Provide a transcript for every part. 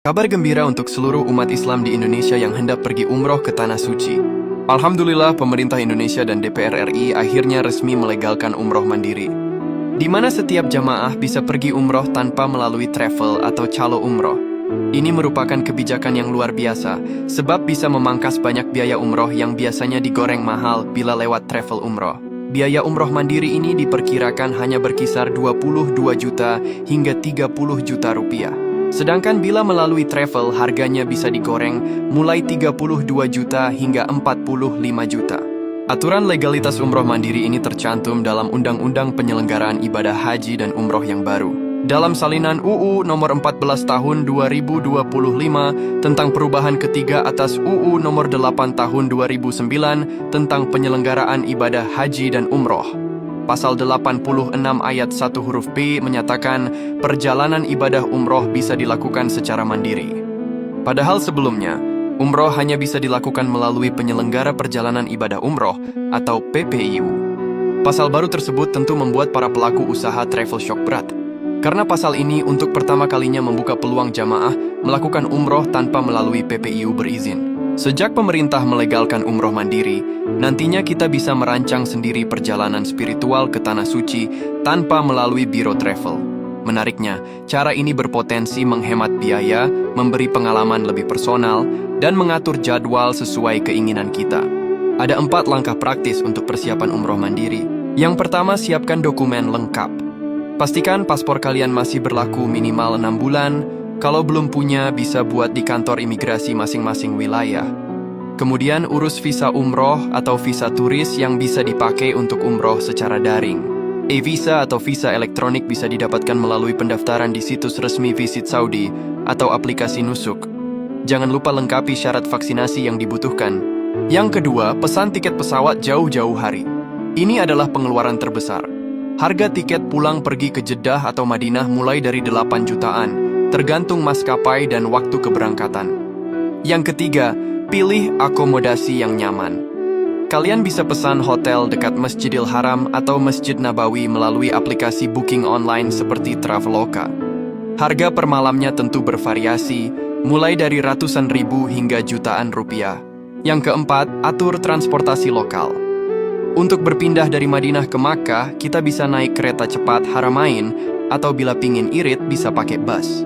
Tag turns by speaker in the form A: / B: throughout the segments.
A: Kabar gembira untuk seluruh umat Islam di Indonesia yang hendak pergi umroh ke Tanah Suci. Alhamdulillah, pemerintah Indonesia dan DPR RI akhirnya resmi melegalkan umroh mandiri, di mana setiap jamaah bisa pergi umroh tanpa melalui travel atau calo umroh. Ini merupakan kebijakan yang luar biasa, sebab bisa memangkas banyak biaya umroh yang biasanya digoreng mahal bila lewat travel umroh. Biaya umroh mandiri ini diperkirakan hanya berkisar 22 juta hingga 30 juta rupiah. Sedangkan bila melalui travel, harganya bisa digoreng mulai 32 juta hingga 45 juta. Aturan legalitas umroh mandiri ini tercantum dalam Undang-Undang Penyelenggaraan Ibadah Haji dan Umroh yang baru. Dalam salinan UU nomor 14 tahun 2025 tentang perubahan ketiga atas UU nomor 8 tahun 2009 tentang penyelenggaraan ibadah haji dan umroh. Pasal 86 ayat 1 huruf B menyatakan perjalanan ibadah umroh bisa dilakukan secara mandiri. Padahal sebelumnya, umroh hanya bisa dilakukan melalui penyelenggara perjalanan ibadah umroh atau PPIU. Pasal baru tersebut tentu membuat para pelaku usaha travel shock berat. Karena pasal ini untuk pertama kalinya membuka peluang jamaah melakukan umroh tanpa melalui PPIU berizin. Sejak pemerintah melegalkan umroh mandiri, nantinya kita bisa merancang sendiri perjalanan spiritual ke Tanah Suci tanpa melalui biro travel. Menariknya, cara ini berpotensi menghemat biaya, memberi pengalaman lebih personal, dan mengatur jadwal sesuai keinginan kita. Ada 4 langkah praktis untuk persiapan umroh mandiri. Yang pertama, siapkan dokumen lengkap. Pastikan paspor kalian masih berlaku minimal 6 bulan. Kalau belum punya, bisa buat di kantor imigrasi masing-masing wilayah. Kemudian urus visa umroh atau visa turis yang bisa dipakai untuk umroh secara daring. E-visa atau visa elektronik bisa didapatkan melalui pendaftaran di situs resmi Visit Saudi atau aplikasi Nusuk. Jangan lupa lengkapi syarat vaksinasi yang dibutuhkan. Yang kedua, pesan tiket pesawat jauh-jauh hari. Ini adalah pengeluaran terbesar. Harga tiket pulang pergi ke Jeddah atau Madinah mulai dari 8 jutaan. Tergantung maskapai dan waktu keberangkatan. Yang ketiga, pilih akomodasi yang nyaman. Kalian bisa pesan hotel dekat Masjidil Haram atau Masjid Nabawi melalui aplikasi booking online seperti Traveloka. Harga per malamnya tentu bervariasi, mulai dari ratusan ribu hingga jutaan rupiah. Yang keempat, atur transportasi lokal. Untuk berpindah dari Madinah ke Makkah, kita bisa naik kereta cepat Haramain atau bila pingin irit bisa pakai bus.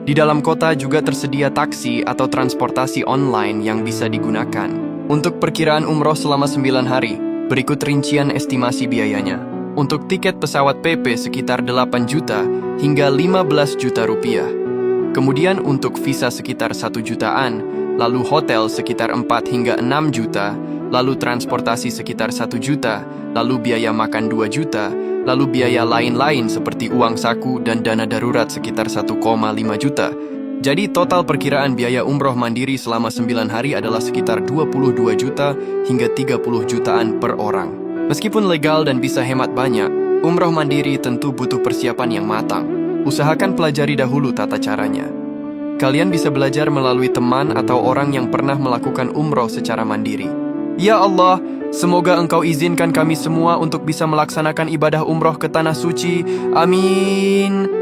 A: Di dalam kota juga tersedia taksi atau transportasi online yang bisa digunakan. Untuk perkiraan umroh selama 9 hari, berikut rincian estimasi biayanya. Untuk tiket pesawat PP sekitar 8 juta hingga 15 juta rupiah. Kemudian untuk visa sekitar 1 jutaan, lalu hotel sekitar 4 hingga 6 juta, lalu transportasi sekitar 1 juta, lalu biaya makan 2 juta, lalu biaya lain-lain seperti uang saku dan dana darurat sekitar 1,5 juta. Jadi total perkiraan biaya umroh mandiri selama 9 hari adalah sekitar 22 juta hingga 30 jutaan per orang. Meskipun legal dan bisa hemat banyak, umroh mandiri tentu butuh persiapan yang matang. Usahakan pelajari dahulu tata caranya. Kalian bisa belajar melalui teman atau orang yang pernah melakukan umroh secara mandiri. Ya Allah, semoga Engkau izinkan kami semua untuk bisa melaksanakan ibadah umroh ke Tanah Suci. Amin.